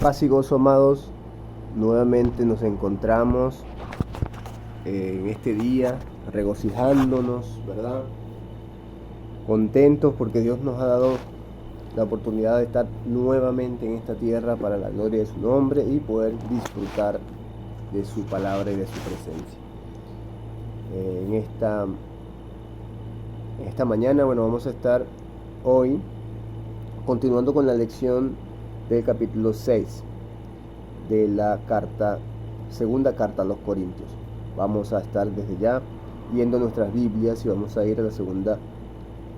Paz y gozo, amados. Nuevamente nos encontramos en este día regocijándonos, ¿verdad? Contentos porque Dios nos ha dado la oportunidad de estar nuevamente en esta tierra para la gloria de su nombre y poder disfrutar de su palabra y de su presencia. En esta mañana, vamos a estar hoy continuando con la lección del capítulo 6 de la segunda carta a los Corintios. Vamos a estar desde ya viendo nuestras Biblias y vamos a ir a la segunda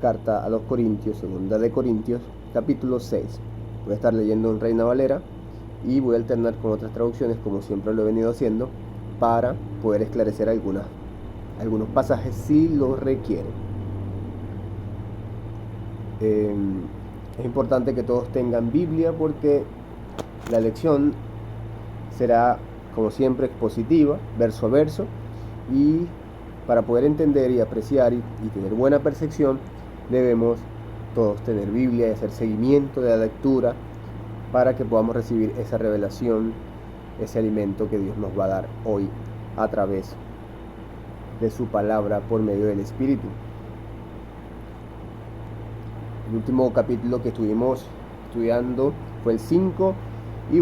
carta a los Corintios, segunda de Corintios, capítulo 6. Voy a estar leyendo en Reina Valera y voy a alternar con otras traducciones, como siempre lo he venido haciendo, para poder esclarecer algunos pasajes si lo requieren. Es importante que todos tengan Biblia porque la lección será, como siempre, expositiva, verso a verso, y para poder entender y apreciar y tener buena percepción, debemos todos tener Biblia y hacer seguimiento de la lectura para que podamos recibir esa revelación, ese alimento que Dios nos va a dar hoy a través de su palabra por medio del Espíritu. El último capítulo que estuvimos estudiando fue el 5 y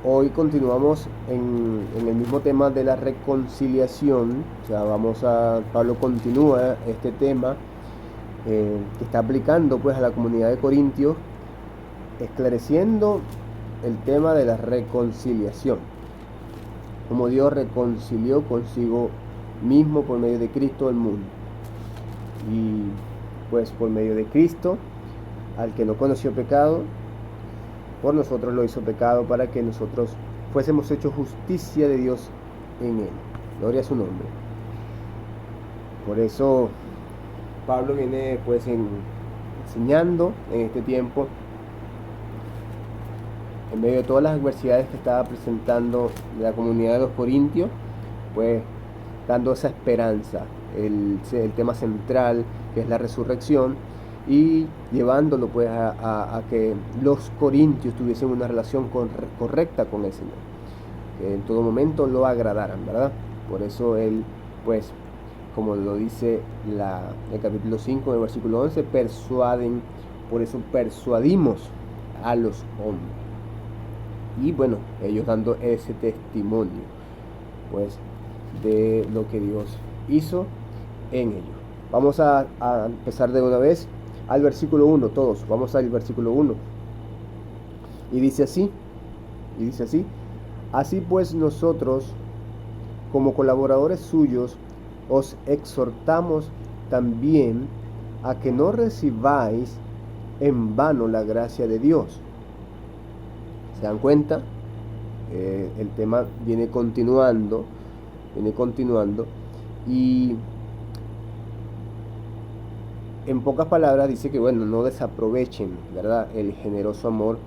hoy continuamos en el mismo tema de la reconciliación. Pablo continúa este tema que está aplicando a la comunidad de Corintios, esclareciendo el tema de la reconciliación, como Dios reconcilió consigo mismo por medio de Cristo el mundo. Y por medio de Cristo, al que no conoció pecado, por nosotros lo hizo pecado para que nosotros fuésemos hechos justicia de Dios en él. Gloria a su nombre. Por eso Pablo viene enseñando en este tiempo, en medio de todas las adversidades que estaba presentando la comunidad de los Corintios, dando esa esperanza, el tema central que es la resurrección, y llevándolo a que los corintios tuviesen una relación correcta con el Señor, que en todo momento lo agradaran, ¿verdad? Por eso él, como lo dice el capítulo 5, en el versículo 11, por eso persuadimos a los hombres. Y ellos dando ese testimonio, de lo que Dios hizo en ellos. Vamos a empezar de una vez al versículo 1, todos. Vamos al versículo 1. Y dice así. Así pues nosotros, como colaboradores suyos, os exhortamos también a que no recibáis en vano la gracia de Dios. ¿Se dan cuenta? El tema viene continuando y en pocas palabras dice que no desaprovechen, ¿verdad?, el generoso amor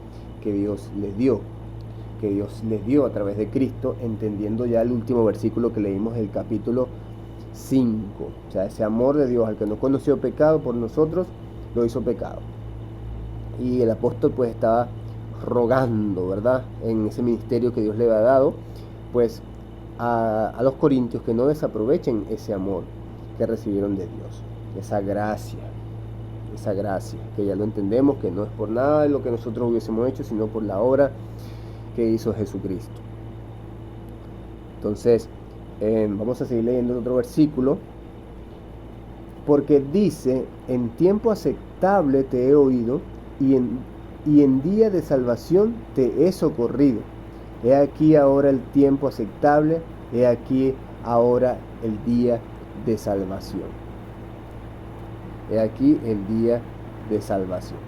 que Dios les dio a través de Cristo, entendiendo ya el último versículo que leímos del capítulo 5. O sea, ese amor de Dios al que no conoció pecado por nosotros, lo hizo pecado. Y el apóstol estaba rogando, ¿verdad?, en ese ministerio que Dios le había dado, a los corintios que no desaprovechen ese amor que recibieron de Dios. Esa gracia, que ya lo entendemos, que no es por nada de lo que nosotros hubiésemos hecho, sino por la obra que hizo Jesucristo. Entonces, vamos a seguir leyendo otro versículo, porque dice: en tiempo aceptable te he oído, y en día de salvación te he socorrido. He aquí ahora el tiempo aceptable, he aquí ahora el día de salvación. He aquí el día de salvación.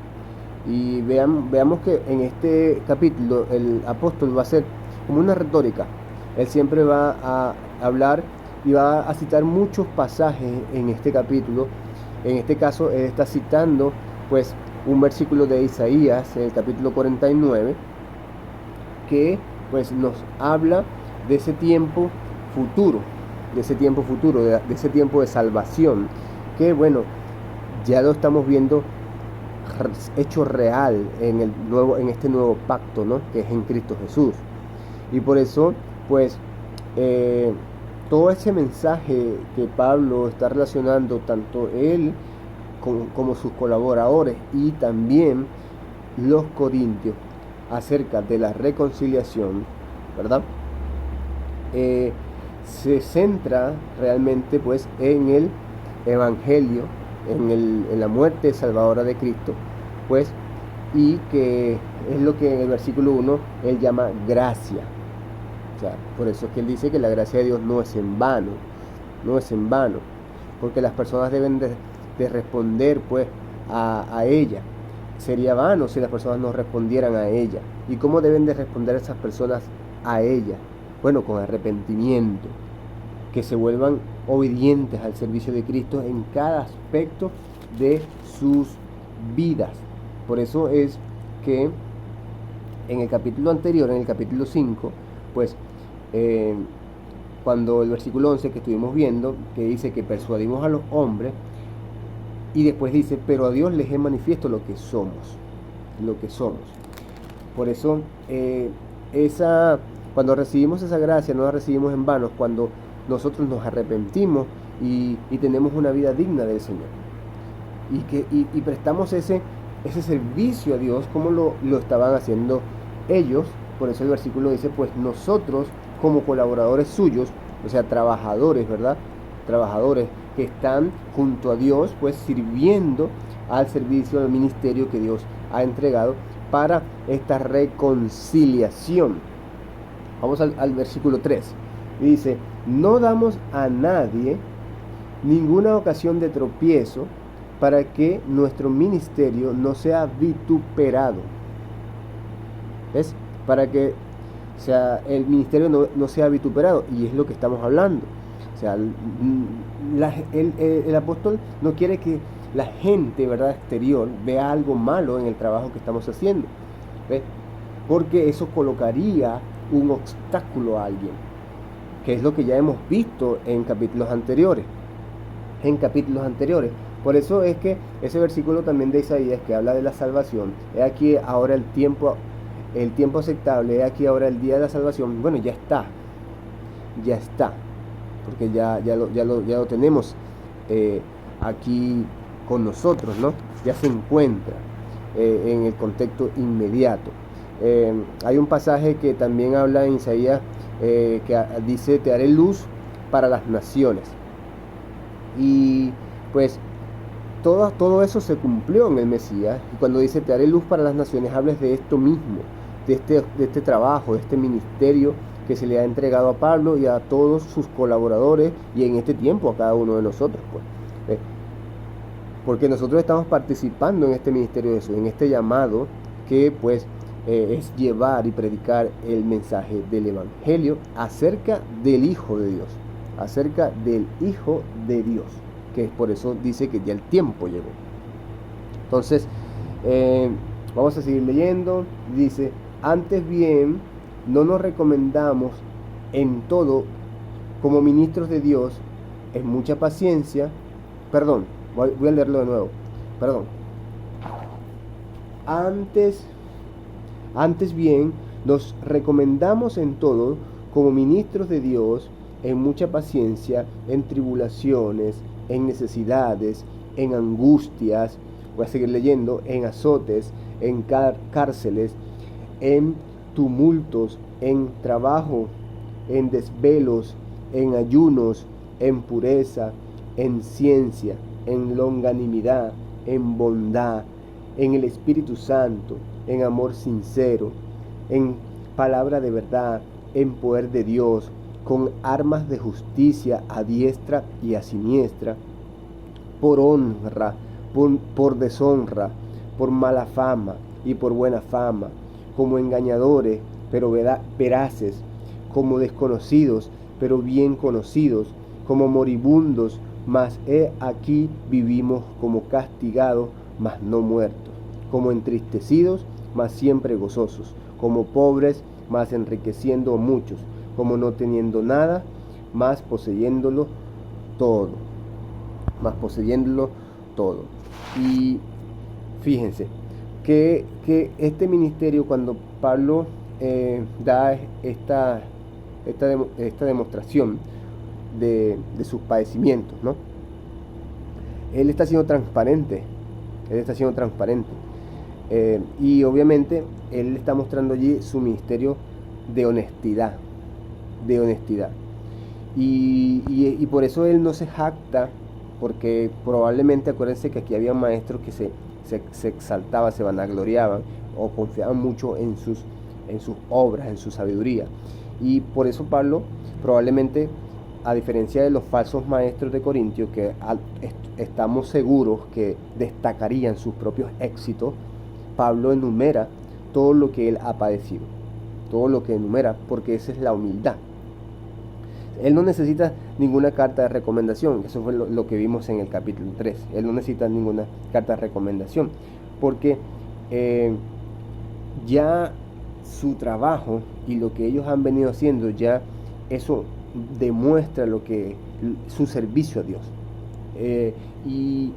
Y veamos que en este capítulo el apóstol va a hacer como una retórica. Él siempre va a hablar y va a citar muchos pasajes en este capítulo. En este caso él está citando un versículo de Isaías, en el capítulo 49, que nos habla de ese tiempo futuro, de ese tiempo de salvación, que ya lo estamos viendo hecho real en este nuevo pacto, ¿no? Que es en Cristo Jesús. Y por eso, pues, todo ese mensaje que Pablo está relacionando, tanto él como sus colaboradores y también los corintios, acerca de la reconciliación, ¿verdad? Se centra realmente, pues, en el evangelio, en la muerte salvadora de Cristo, pues, y que es lo que en el versículo 1 él llama gracia. O sea, por eso es que él dice que la gracia de Dios no es en vano, porque las personas deben de responder, pues, a ella. Sería vano si las personas no respondieran a ella. ¿Y cómo deben de responder esas personas a ella? Bueno, con arrepentimiento, que se vuelvan obedientes al servicio de Cristo en cada aspecto de sus vidas. Por eso es que en el capítulo anterior, en el capítulo 5, pues cuando el versículo 11 que estuvimos viendo, que dice que persuadimos a los hombres, y después dice, pero a Dios les es manifiesto lo que somos. Por eso, cuando recibimos esa gracia, no la recibimos en vano, cuando nosotros nos arrepentimos y tenemos una vida digna del Señor. Y prestamos ese servicio a Dios como lo estaban haciendo ellos. Por eso el versículo dice, pues nosotros como colaboradores suyos, o sea, trabajadores, ¿verdad? Trabajadores que están junto a Dios, pues sirviendo al servicio del ministerio que Dios ha entregado para esta reconciliación. Vamos al versículo 3. Dice, no damos a nadie ninguna ocasión de tropiezo para que nuestro ministerio no sea vituperado. ¿Ves? Para que el ministerio no sea vituperado, y es lo que estamos hablando. O sea, el apóstol no quiere que la gente, ¿verdad?, exterior vea algo malo en el trabajo que estamos haciendo, ¿ves? Porque eso colocaría un obstáculo a alguien, que es lo que ya hemos visto en capítulos anteriores. Por eso es que ese versículo también de Isaías, que habla de la salvación, he aquí ahora el tiempo aceptable, he aquí ahora el día de la salvación. Bueno, ya está, porque ya lo tenemos aquí con nosotros, ¿no? Ya se encuentra en el contexto inmediato. Hay un pasaje que también habla en Isaías, que dice, te haré luz para las naciones. Y pues todo eso se cumplió en el Mesías. Y cuando dice te haré luz para las naciones, hables de esto mismo, de este trabajo, de este ministerio que se le ha entregado a Pablo y a todos sus colaboradores, y en este tiempo a cada uno de nosotros, pues. Porque nosotros estamos participando en este ministerio de Jesús, en este llamado que pues es llevar y predicar el mensaje del Evangelio acerca del Hijo de Dios, que por eso dice que ya el tiempo llegó. Entonces, vamos a seguir leyendo. Dice, antes bien, no nos recomendamos en todo como ministros de Dios, en mucha paciencia. Voy a leerlo de nuevo. Antes bien, nos recomendamos en todo como ministros de Dios, en mucha paciencia, en tribulaciones, en necesidades, en angustias, voy a seguir leyendo, en azotes, en cárceles, en tumultos, en trabajo, en desvelos, en ayunos, en pureza, en ciencia, en longanimidad, en bondad, en el Espíritu Santo, en amor sincero, en palabra de verdad, en poder de Dios, con armas de justicia a diestra y a siniestra, por honra, por deshonra, por mala fama y por buena fama, como engañadores, pero veraces, como desconocidos, pero bien conocidos, como moribundos, mas he aquí vivimos, como castigados, mas no muertos, como entristecidos, mas siempre gozosos, como pobres, mas enriqueciendo a muchos, como no teniendo nada, mas poseyéndolo todo. Y fíjense, que este ministerio, cuando Pablo da esta demostración de sus padecimientos, ¿no? Él está siendo transparente, y obviamente él está mostrando allí su ministerio de honestidad, y por eso él no se jacta, porque probablemente, acuérdense que aquí había maestros que se exaltaban, se vanagloriaban o confiaban mucho en sus obras, en su sabiduría, y por eso Pablo probablemente, a diferencia de los falsos maestros de Corintio, que estamos seguros que destacarían sus propios éxitos, Pablo enumera todo lo que él ha padecido, porque esa es la humildad. Él no necesita ninguna carta de recomendación, eso fue lo que vimos en el capítulo 3. Él no necesita ninguna carta de recomendación, porque ya su trabajo y lo que ellos han venido haciendo, ya eso demuestra su servicio a Dios. Y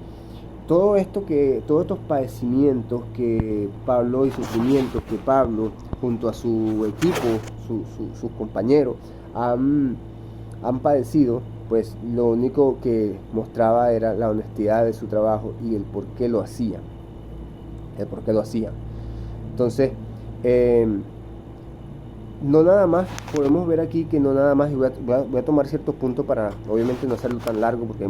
todos estos padecimientos que Pablo y sufrimientos que Pablo junto a su equipo, sus compañeros han padecido, pues lo único que mostraba era la honestidad de su trabajo y el por qué lo hacía. Entonces, no nada más, podemos ver aquí que no nada más, y voy a tomar ciertos puntos para obviamente no hacerlo tan largo, porque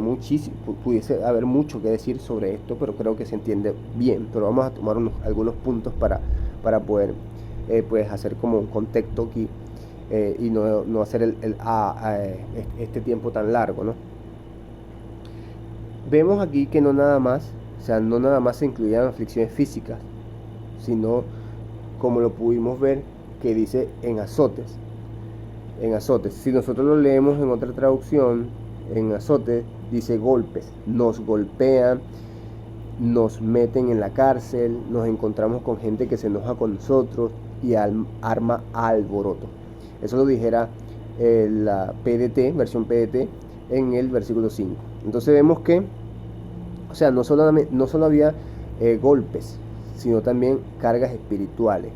pudiese haber mucho que decir sobre esto, pero creo que se entiende bien. Pero vamos a tomar algunos puntos para poder pues hacer como un contexto aquí, y no hacer este tiempo tan largo, ¿no? Vemos aquí que no nada más se incluían aflicciones físicas, sino, como lo pudimos ver, que dice en azotes. Si nosotros lo leemos en otra traducción, en azotes dice golpes. Nos golpean, nos meten en la cárcel, nos encontramos con gente que se enoja con nosotros y arma alboroto. Eso lo dijera la PDT, versión PDT, en el versículo 5. Entonces vemos que, no solo había golpes, sino también cargas espirituales.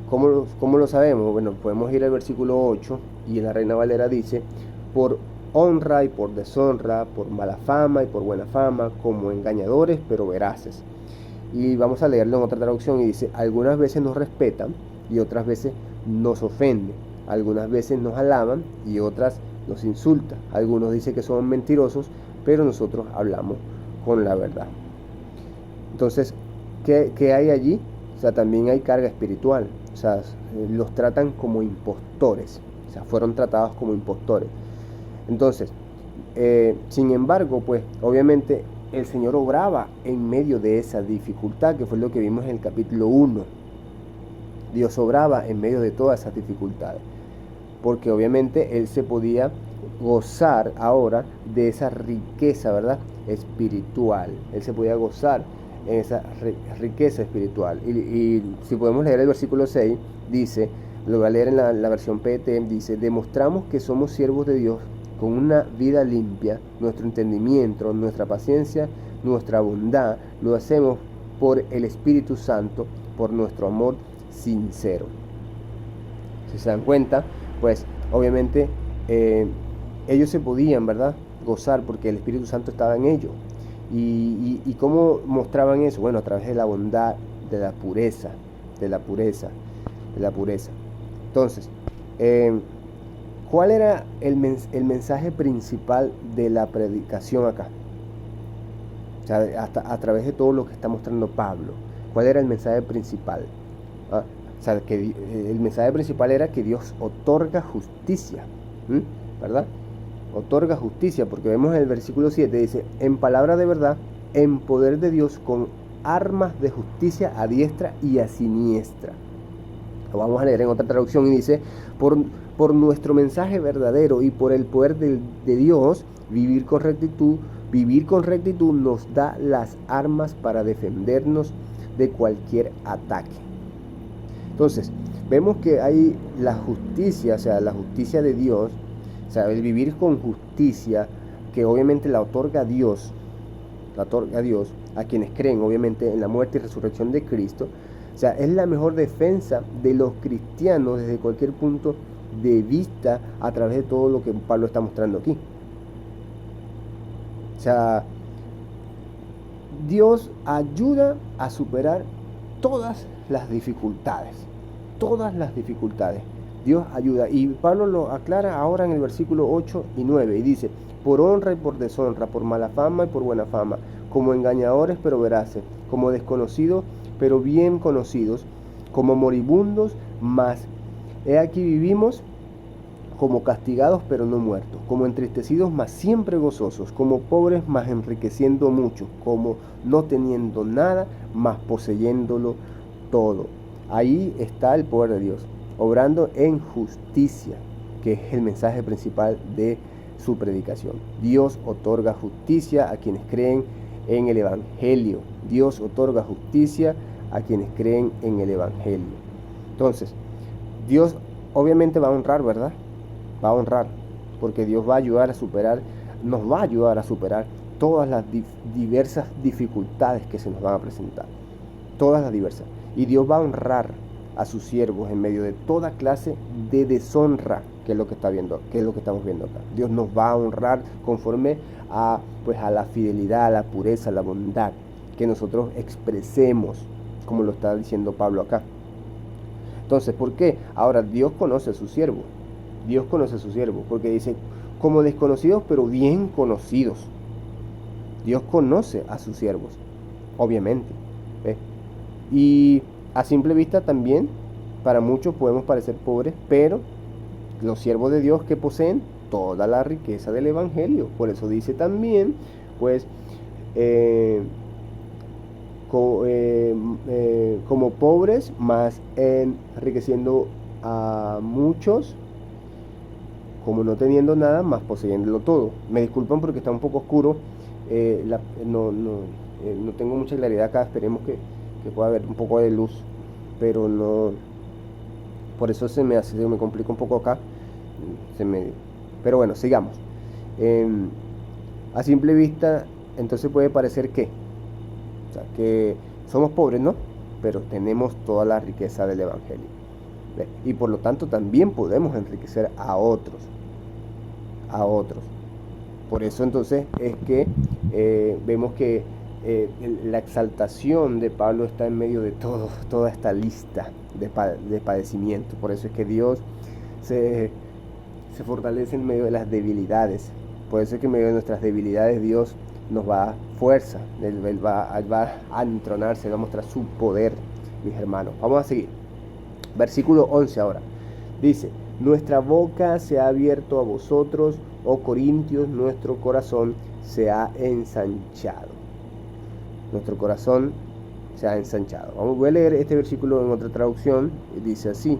¿Cómo lo sabemos? Bueno, podemos ir al versículo 8, y en la Reina Valera dice: por honra y por deshonra, por mala fama y por buena fama, como engañadores pero veraces. Y vamos a leerlo en otra traducción, y dice: algunas veces nos respetan y otras veces nos ofenden, algunas veces nos alaban y otras nos insultan, algunos dicen que son mentirosos, pero nosotros hablamos con la verdad. Entonces, ¿qué hay allí? También hay carga espiritual. Los tratan como impostores, fueron tratados como impostores. Entonces, sin embargo, pues obviamente el Señor obraba en medio de esa dificultad, que fue lo que vimos en el capítulo 1. Dios obraba en medio de todas esas dificultades, porque obviamente Él se podía gozar ahora de esa riqueza, ¿verdad?, espiritual. Él se podía gozar en esa riqueza espiritual. Y si podemos leer el versículo 6, dice, lo voy a leer en la versión PDT, dice: demostramos que somos siervos de Dios con una vida limpia, nuestro entendimiento, nuestra paciencia, nuestra bondad, lo hacemos por el Espíritu Santo, por nuestro amor sincero. Si se dan cuenta, pues obviamente ellos se podían, ¿verdad?, gozar porque el Espíritu Santo estaba en ellos. ¿Y cómo mostraban eso? Bueno, a través de la bondad, de la pureza. Entonces, ¿cuál era el mensaje principal de la predicación acá? A través de todo lo que está mostrando Pablo, ¿cuál era el mensaje principal? El mensaje principal era que Dios otorga justicia, ¿verdad? Otorga justicia, porque vemos en el versículo 7, dice: en palabra de verdad, en poder de Dios, con armas de justicia a diestra y a siniestra. Lo vamos a leer en otra traducción, y dice: por nuestro mensaje verdadero y por el poder de Dios, vivir con rectitud nos da las armas para defendernos de cualquier ataque. Entonces, vemos que hay la justicia, la justicia de Dios, el vivir con justicia, que obviamente la otorga Dios, a quienes creen obviamente en la muerte y resurrección de Cristo. O sea, es la mejor defensa de los cristianos desde cualquier punto de vista a través de todo lo que Pablo está mostrando aquí. O sea, Dios ayuda a superar todas las dificultades. Todas las dificultades. Dios ayuda. Y Pablo lo aclara ahora en el versículo 8 y 9. Y dice, por honra y por deshonra, por mala fama y por buena fama, como engañadores pero veraces, como desconocidos pero bien conocidos, como moribundos, mas he aquí vivimos, como castigados pero no muertos, como entristecidos mas siempre gozosos, como pobres mas enriqueciendo mucho, como no teniendo nada mas poseyéndolo todo. Ahí está el poder de Dios, obrando en justicia, que es el mensaje principal de su predicación. Dios otorga justicia a quienes creen en el Evangelio. Dios otorga justicia a quienes creen en el Evangelio. Entonces, Dios obviamente va a honrar, ¿verdad? Va a honrar, porque Dios va a ayudar a superar, nos va a ayudar a superar todas las diversas dificultades que se nos van a presentar. Todas las diversas. Y Dios va a honrar a sus siervos en medio de toda clase de deshonra, que es lo que estamos viendo acá. Dios nos va a honrar conforme a la fidelidad, a la pureza, a la bondad que nosotros expresemos, como lo está diciendo Pablo acá. Entonces, ¿por qué? Ahora Dios conoce a su siervo. Dios conoce a su siervo, porque dice, como desconocidos, pero bien conocidos. Dios conoce a sus siervos, obviamente. ¿Ves? Y a simple vista también, para muchos podemos parecer pobres, pero los siervos de Dios que poseen toda la riqueza del Evangelio. Por eso dice también, pues, como pobres, más enriqueciendo a muchos, como no teniendo nada, más poseyéndolo todo. Me disculpan porque está un poco oscuro, no tengo mucha claridad acá, esperemos que pueda haber un poco de luz, pero no, por eso se me complica un poco acá, pero bueno, sigamos. A simple vista, entonces puede parecer que somos pobres, ¿no? Pero tenemos toda la riqueza del Evangelio. ¿Ves? Y por lo tanto también podemos enriquecer a otros. Por eso entonces es que vemos que la exaltación de Pablo está en medio de toda esta lista de padecimientos. Por eso es que Dios se fortalece en medio de las debilidades. Por eso es que en medio de nuestras debilidades Dios nos va a dar fuerza. Él va a entronarse, va a mostrar su poder, mis hermanos. Vamos a seguir. Versículo 11 ahora. Dice, nuestra boca se ha abierto a vosotros, oh Corintios, nuestro corazón se ha ensanchado. Nuestro corazón se ha ensanchado. Voy a leer este versículo en otra traducción. Dice así: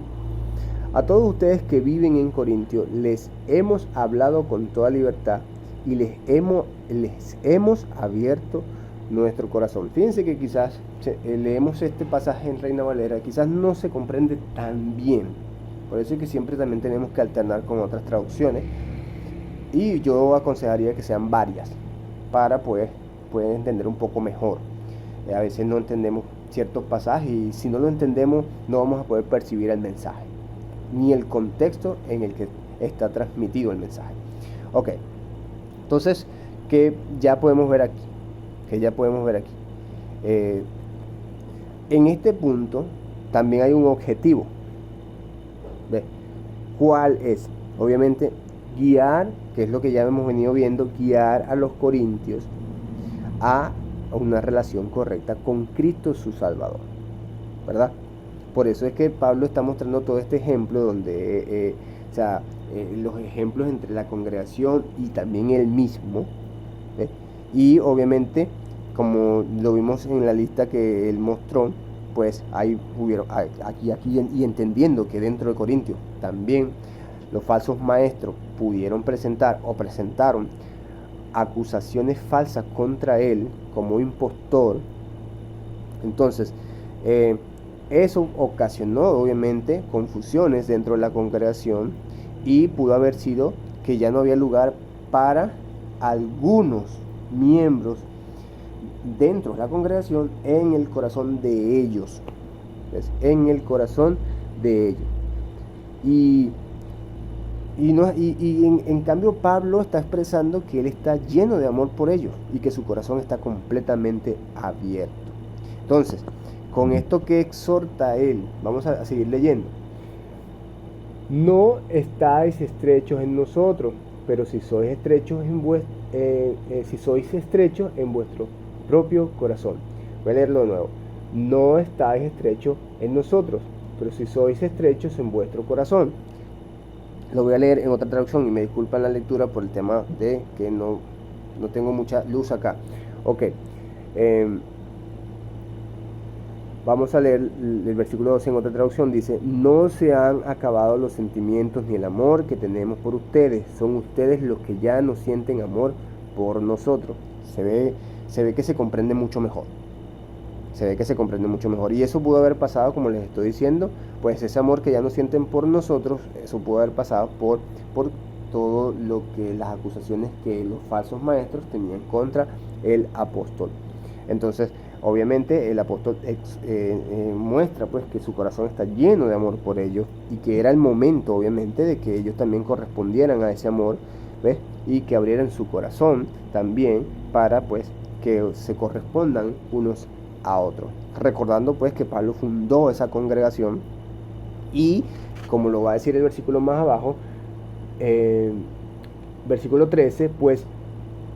a todos ustedes que viven en Corintio les hemos hablado con toda libertad y les hemos abierto nuestro corazón. Fíjense que quizás leemos este pasaje en Reina Valera, quizás no se comprende tan bien. Por eso es que siempre también tenemos que alternar con otras traducciones. Y yo aconsejaría que sean varias para poder entender un poco mejor. A veces no entendemos ciertos pasajes y si no lo entendemos no vamos a poder percibir el mensaje ni el contexto en el que está transmitido el mensaje. Ok, entonces, ¿qué ya podemos ver aquí? En este punto también hay un objetivo. ¿Ves? ¿Cuál es? Obviamente guiar, que es lo que ya hemos venido viendo, guiar a los corintios a una relación correcta con Cristo su Salvador, ¿verdad? Por eso es que Pablo está mostrando todo este ejemplo donde, los ejemplos entre la congregación y también él mismo, ¿eh? Y obviamente, como lo vimos en la lista que él mostró, pues ahí hubieron, aquí y entendiendo que dentro de Corintios también los falsos maestros pudieron presentaron acusaciones falsas contra él como impostor. Entonces, eso ocasionó obviamente confusiones dentro de la congregación y pudo haber sido que ya no había lugar para algunos miembros dentro de la congregación, en el corazón de ellos. ¿Ves? En el corazón de ellos. En cambio Pablo está expresando que él está lleno de amor por ellos y que su corazón está completamente abierto. Entonces, con esto que exhorta él, vamos a seguir leyendo. No estáis estrechos en nosotros, pero si sois estrechos en vuestro propio corazón. Voy a leerlo de nuevo. No estáis estrechos en nosotros, pero si sois estrechos en vuestro corazón. Lo voy a leer en otra traducción y me disculpan la lectura por el tema de que no tengo mucha luz acá. Ok. Vamos a leer el versículo 12 en otra traducción. Dice: no se han acabado los sentimientos ni el amor que tenemos por ustedes. Son ustedes los que ya no sienten amor por nosotros. Se ve que se comprende mucho mejor. Y eso pudo haber pasado, como les estoy diciendo, pues ese amor que ya no sienten por nosotros, eso pudo haber pasado por todo lo que las acusaciones que los falsos maestros tenían contra el apóstol. Entonces, obviamente el apóstol muestra pues que su corazón está lleno de amor por ellos y que era el momento, obviamente, de que ellos también correspondieran a ese amor, ¿ves? Y que abrieran su corazón también para pues que se correspondan unos a otros. Recordando pues que Pablo fundó esa congregación y, como lo va a decir el versículo más abajo, versículo 13, pues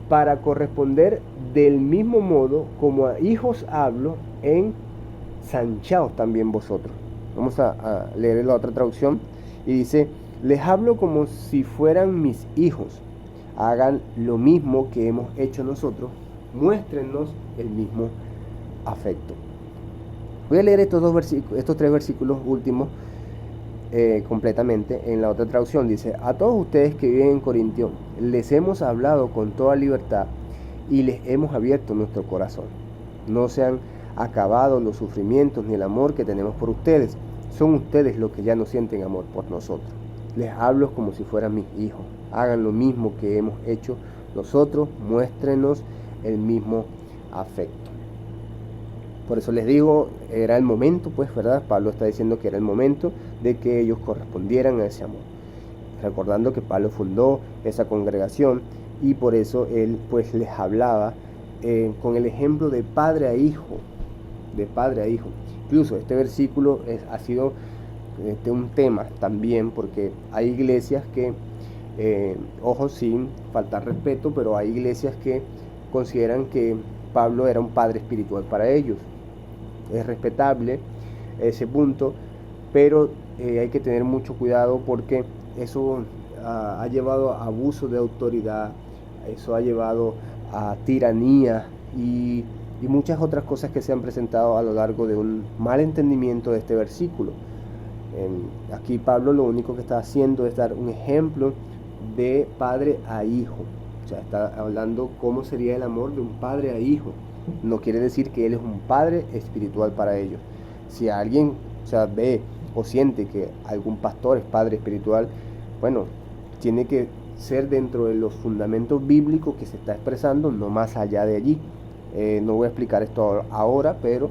para corresponder del mismo modo como a hijos hablo, ensanchaos también vosotros. Vamos a leer la otra traducción y dice: les hablo como si fueran mis hijos, hagan lo mismo que hemos hecho nosotros, muéstrenos el mismo afecto. Voy a leer estos tres versículos últimos completamente. En la otra traducción dice: a todos ustedes que viven en Corintio les hemos hablado con toda libertad y les hemos abierto nuestro corazón. No se han acabado los sufrimientos ni el amor que tenemos por ustedes. Son ustedes los que ya no sienten amor por nosotros. Les hablo como si fueran mis hijos. Hagan lo mismo que hemos hecho nosotros, muéstrenos el mismo afecto. Por eso les digo, era el momento, pues, ¿verdad? Pablo está diciendo que era el momento de que ellos correspondieran a ese amor. Recordando que Pablo fundó esa congregación y por eso él, pues, les hablaba con el ejemplo de padre a hijo. Incluso este versículo ha sido un tema también, porque hay iglesias que, ojo, sin faltar respeto, pero hay iglesias que consideran que Pablo era un padre espiritual para ellos. Es respetable ese punto, pero hay que tener mucho cuidado porque eso ha llevado a abuso de autoridad, eso ha llevado a tiranía y muchas otras cosas que se han presentado a lo largo de un mal entendimiento de este versículo. Aquí Pablo lo único que está haciendo es dar un ejemplo de padre a hijo. O sea, está hablando cómo sería el amor de un padre a hijo. No quiere decir que él es un padre espiritual para ellos. Si alguien, ve o siente que algún pastor es padre espiritual, bueno, tiene que ser dentro de los fundamentos bíblicos que se está expresando, no más allá de allí. No voy a explicar esto ahora, pero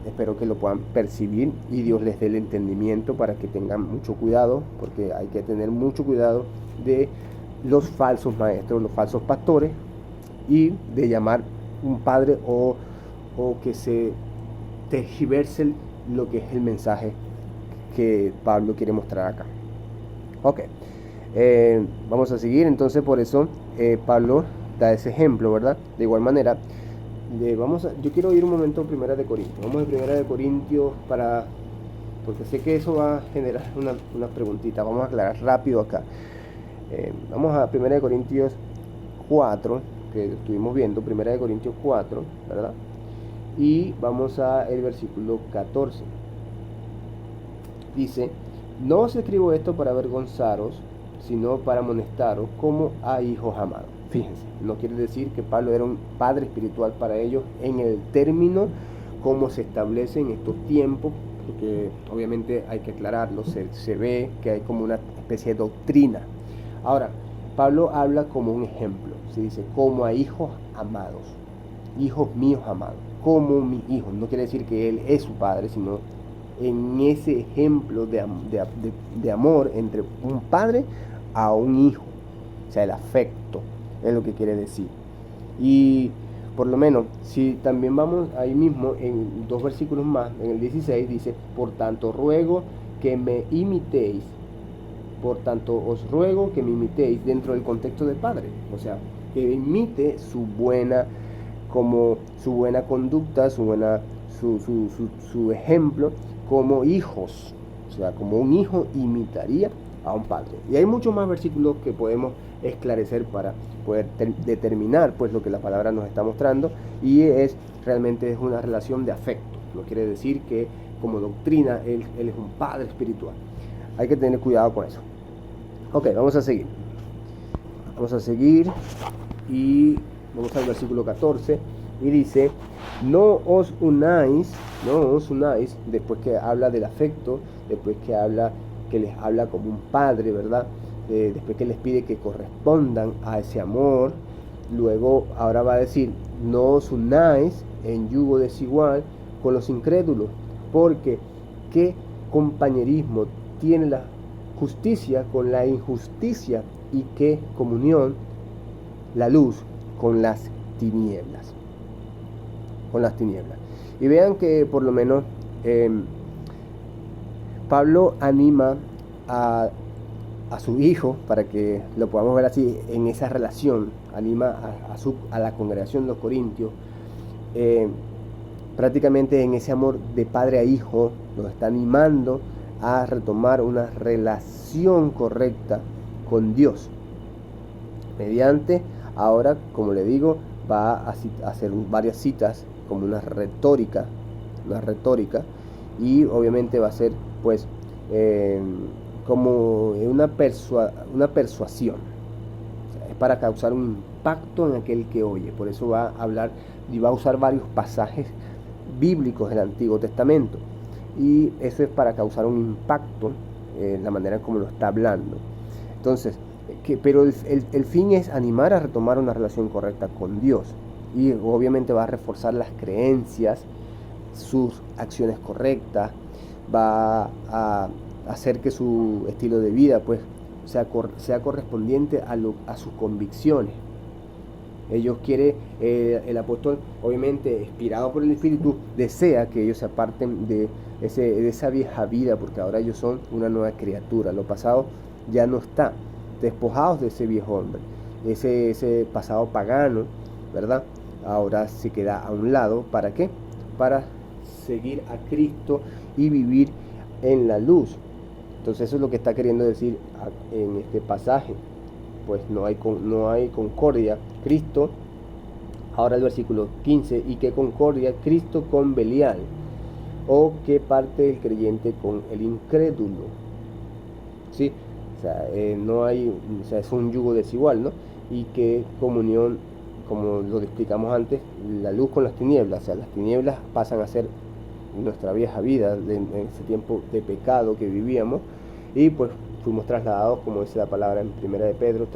espero que lo puedan percibir y Dios les dé el entendimiento para que tengan mucho cuidado, porque hay que tener mucho cuidado de los falsos maestros, los falsos pastores, y de llamar un padre o que se tergiverse lo que es el mensaje que Pablo quiere mostrar acá. Ok, vamos a seguir. Entonces, por eso Pablo da ese ejemplo, ¿verdad? De igual manera, yo quiero ir un momento a Primera de Corintios. Vamos a Primera de Corintios porque sé que eso va a generar una preguntita. Vamos a aclarar rápido acá. Vamos a Primera de Corintios 4, que estuvimos viendo, Primera de Corintios 4, ¿verdad? Y vamos a el versículo 14. Dice: no os escribo esto para avergonzaros, sino para amonestaros como a hijos amados. Fíjense, no quiere decir que Pablo era un padre espiritual para ellos en el término como se establece en estos tiempos, porque obviamente hay que aclararlo, se ve que hay como una especie de doctrina. Ahora, Pablo habla como un ejemplo, se dice como a hijos amados. hijos míos amados, como mis hijos. No quiere decir que Él es su Padre, sino en ese ejemplo de amor entre un padre a un hijo. O sea, el afecto es lo que quiere decir. Y por lo menos, si también vamos ahí mismo, en 2 versículos más, en el 16 dice, por tanto ruego que me imitéis. Por tanto os ruego que me imitéis dentro del contexto del Padre. O sea, que imite su buena conducta, su ejemplo como hijos. O sea, como un hijo imitaría a un padre. Y hay muchos más versículos que podemos esclarecer para poder determinar pues lo que la palabra nos está mostrando, y realmente es una relación de afecto. No quiere decir que como doctrina él es un padre espiritual. Hay que tener cuidado con eso. Ok, vamos a seguir y vamos al versículo 14 y dice, no os unáis, después que habla del afecto, después que les habla como un padre, ¿verdad? Después que les pide que correspondan a ese amor, luego ahora va a decir, no os unáis en yugo desigual con los incrédulos, porque ¿qué compañerismo tiene la justicia con la injusticia? ¿Y qué comunión la luz con las tinieblas? Y vean que por lo menos Pablo anima a su hijo, para que lo podamos ver así, en esa relación, anima a la congregación de los Corintios, prácticamente en ese amor de padre a hijo, los está animando a retomar una relación correcta con Dios. Mediante, ahora, como le digo, va a hacer varias citas como una retórica, y obviamente va a ser pues como una persuasión. O sea, es para causar un impacto en aquel que oye. Por eso va a hablar y va a usar varios pasajes bíblicos del Antiguo Testamento, y eso es para causar un impacto en la manera como lo está hablando. Entonces, pero el fin es animar a retomar una relación correcta con Dios, y obviamente va a reforzar las creencias, sus acciones correctas, va a hacer que su estilo de vida pues sea correspondiente a sus convicciones. Ellos quieren, el apóstol, obviamente inspirado por el Espíritu, desea que ellos se aparten de esa vieja vida, porque ahora ellos son una nueva criatura. Lo pasado ya no está, despojados de ese viejo hombre, ese pasado pagano, ¿verdad? Ahora se queda a un lado. ¿Para qué? Para seguir a Cristo y vivir en la luz. Entonces eso es lo que está queriendo decir en este pasaje. Pues no hay concordia. Cristo, ahora el versículo 15, ¿y qué concordia Cristo con Belial? ¿O qué parte del creyente con el incrédulo? ¿Sí? O sea, no hay, o sea, es un yugo desigual, ¿no? Y qué comunión, como lo explicamos antes, la luz con las tinieblas. O sea, las tinieblas pasan a ser nuestra vieja vida, en ese tiempo de pecado que vivíamos, y pues fuimos trasladados, como dice la palabra en Primera de Pedro,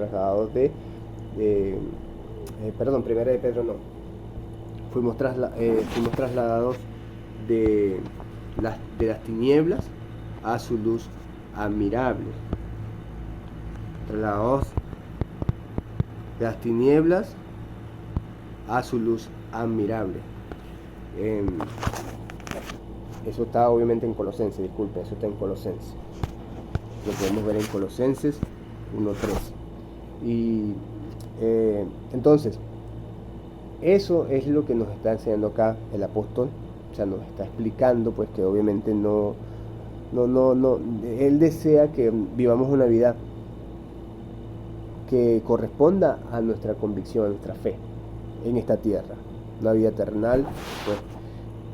fuimos trasladados de las tinieblas a su luz admirable. Trasladados de las tinieblas a su luz admirable. Eso está obviamente en Colosenses, disculpen, eso está en Colosenses. Lo podemos ver en Colosenses 1:3. Y entonces, eso es lo que nos está enseñando acá el apóstol. O sea, nos está explicando pues que obviamente no, él desea que vivamos una vida que corresponda a nuestra convicción, a nuestra fe en esta tierra, una vida terrenal pues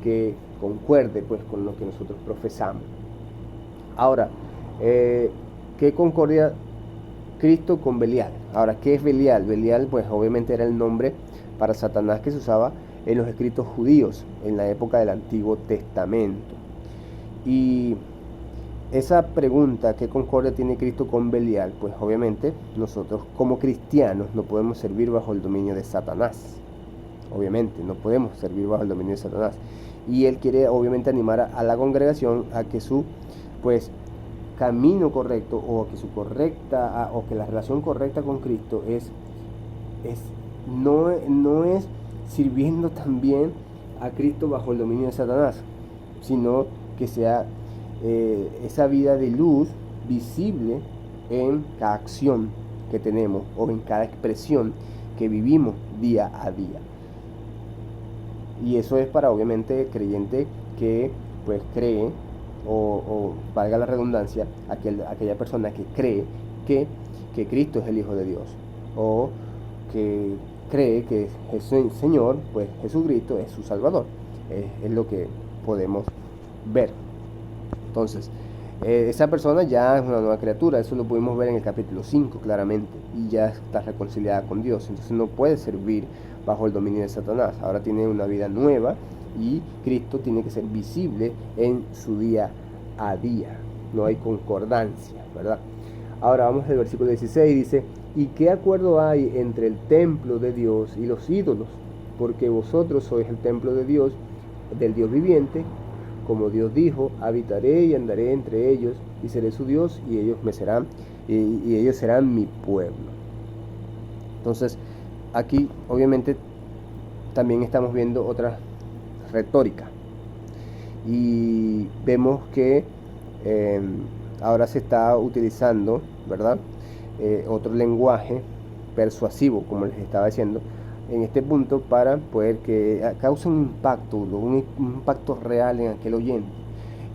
que concuerde pues con lo que nosotros profesamos. Ahora, ¿qué concordia Cristo con Belial? Ahora, ¿qué es Belial? Belial pues obviamente era el nombre para Satanás que se usaba en los escritos judíos en la época del Antiguo Testamento. Y esa pregunta, ¿qué concordia tiene Cristo con Belial? Pues obviamente nosotros como cristianos no podemos servir bajo el dominio de Satanás. obviamente, no podemos servir bajo el dominio de Satanás. Y él quiere obviamente animar a la congregación a que su pues camino correcto o que su correcta o que la relación correcta con Cristo no es sirviendo también a Cristo bajo el dominio de Satanás, sino que sea esa vida de luz visible en cada acción que tenemos o en cada expresión que vivimos día a día. Y eso es para obviamente creyente que pues cree o valga la redundancia, aquella persona que cree que Cristo es el Hijo de Dios, o que cree que el Señor, pues Jesucristo es su Salvador. Es lo que podemos ver. Entonces, esa persona ya es una nueva criatura. Eso lo pudimos ver en el capítulo 5 claramente, y ya está reconciliada con Dios. Entonces no puede servir bajo el dominio de Satanás. Ahora tiene una vida nueva y Cristo tiene que ser visible en su día a día. No hay concordancia, ¿verdad? Ahora vamos al versículo 16, dice: ¿y qué acuerdo hay entre el templo de Dios y los ídolos? Porque vosotros sois el templo de Dios, del Dios viviente. Como Dios dijo: habitaré y andaré entre ellos, y seré su Dios, y ellos me serán, y ellos serán mi pueblo. Entonces, aquí obviamente también estamos viendo otra retórica, y vemos que ahora se está utilizando, ¿verdad? Otro lenguaje persuasivo, como les estaba diciendo, en este punto, para poder que cause un impacto real en aquel oyente.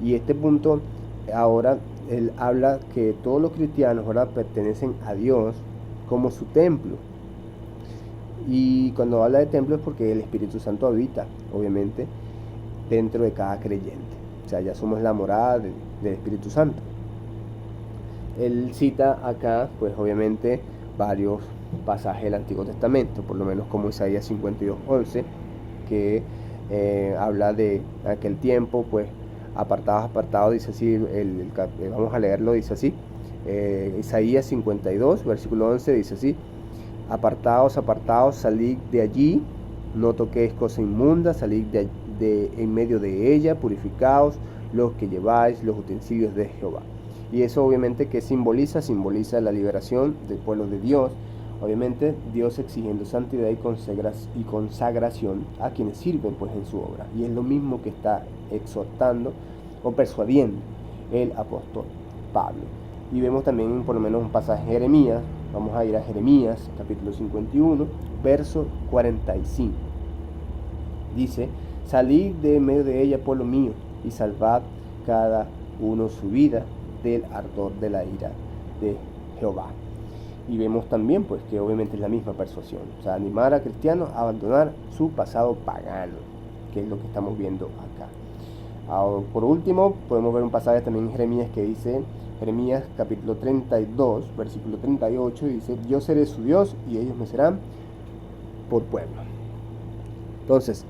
Y este punto, ahora él habla que todos los cristianos, ¿verdad?, pertenecen a Dios como su templo. Y cuando habla de templo es porque el Espíritu Santo habita, obviamente, dentro de cada creyente. O sea, ya somos la morada del Espíritu Santo. Él cita acá, pues obviamente, varios pasajes del Antiguo Testamento, por lo menos como Isaías 52:11, que habla de aquel tiempo, pues apartados, dice así, vamos a leerlo, dice así, Isaías 52, versículo 11, dice así: apartaos, salid de allí, no toquéis cosa inmunda, salid de en medio de ella, purificaos los que lleváis los utensilios de Jehová. Y eso obviamente que simboliza la liberación del pueblo de Dios. Obviamente Dios exigiendo santidad y consagración a quienes sirven pues en su obra. Y es lo mismo que está exhortando o persuadiendo el apóstol Pablo. Y vemos también por lo menos un pasaje de Jeremías. Vamos a ir a Jeremías capítulo 51, verso 45. Dice: salid de en medio de ella, pueblo mío, y salvad cada uno su vida del ardor de la ira de Jehová. Y vemos también pues que obviamente es la misma persuasión, o sea, animar a cristianos a abandonar su pasado pagano, que es lo que estamos viendo acá. Ahora, por último, podemos ver un pasaje también en Jeremías que dice, Jeremías capítulo 32, versículo 38, dice: yo seré su Dios y ellos me serán por pueblo. Entonces,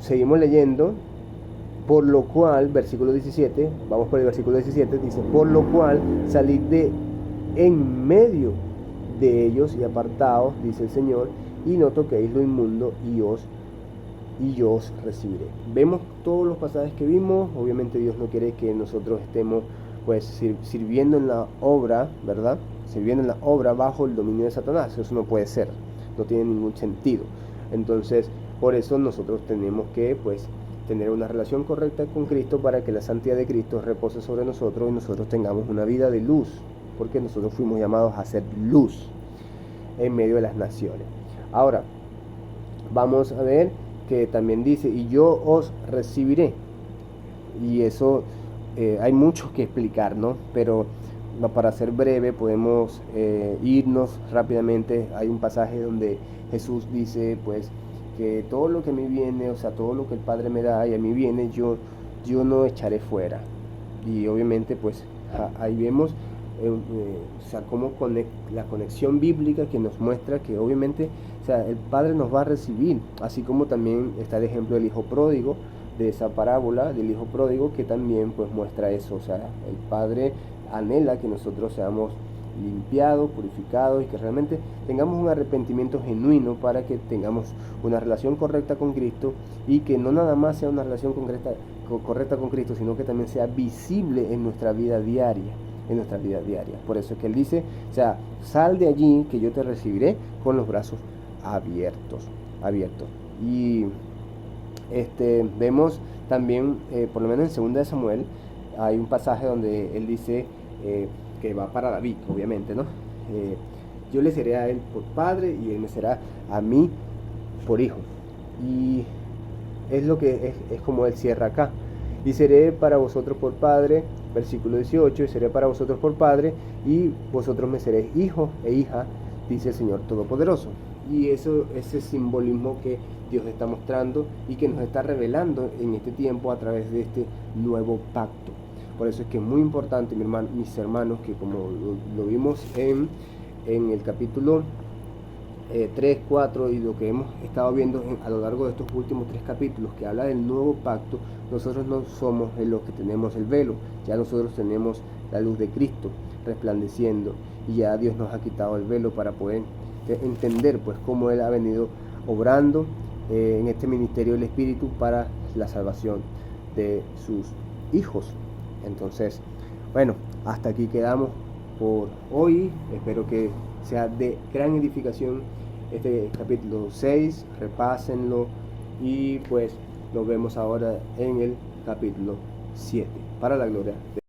seguimos leyendo. Por lo cual, versículo 17, vamos por el versículo 17, dice: por lo cual salid de en medio de ellos y apartaos, dice el Señor, y no toquéis lo inmundo, y yo os recibiré. Vemos todos los pasajes que vimos. Obviamente Dios no quiere que nosotros estemos pues sirviendo en la obra, ¿verdad? Sirviendo en la obra bajo el dominio de Satanás. Eso no puede ser, no tiene ningún sentido. Entonces, por eso nosotros tenemos que pues tener una relación correcta con Cristo, para que la santidad de Cristo repose sobre nosotros y nosotros tengamos una vida de luz, porque nosotros fuimos llamados a ser luz en medio de las naciones. Ahora, vamos a ver que también dice: y yo os recibiré. Y eso hay mucho que explicar, ¿no? Pero para ser breve podemos irnos rápidamente. Hay un pasaje donde Jesús dice pues que todo lo que a mí viene, o sea, todo lo que el Padre me da y a mí viene, yo no echaré fuera. Y obviamente pues ahí vemos o sea, cómo la conexión bíblica que nos muestra que obviamente, o sea, el Padre nos va a recibir, así como también está el ejemplo del hijo pródigo, de esa parábola del hijo pródigo, que también pues muestra eso. O sea, el Padre anhela que nosotros seamos limpiados, purificados y que realmente tengamos un arrepentimiento genuino para que tengamos una relación correcta con Cristo y que no nada más sea una relación correcta con Cristo, sino que también sea visible en nuestra vida diaria. Por eso es que él dice, o sea, sal de allí que yo te recibiré con los brazos abiertos. Y vemos también, por lo menos en 2 de Samuel, hay un pasaje donde él dice que va para David, obviamente, ¿no? Yo le seré a él por padre y él me será a mí por hijo. Y es lo que es como él cierra acá. Y seré para vosotros por padre, versículo 18, y seré para vosotros por padre y vosotros me seréis hijo e hija, dice el Señor Todopoderoso. Y ese simbolismo que Dios está mostrando y que nos está revelando en este tiempo a través de este nuevo pacto. Por eso es que es muy importante, mis hermanos, que como lo vimos en el capítulo 3, 4 y lo que hemos estado viendo a lo largo de estos últimos 3 capítulos que habla del nuevo pacto, nosotros no somos los que tenemos el velo, ya nosotros tenemos la luz de Cristo resplandeciendo y ya Dios nos ha quitado el velo para poder entender pues cómo Él ha venido obrando en este ministerio del Espíritu para la salvación de sus hijos. Entonces, bueno, hasta aquí quedamos por hoy. Espero que sea de gran edificación este capítulo 6, repásenlo y pues nos vemos ahora en el capítulo 7, para la gloria de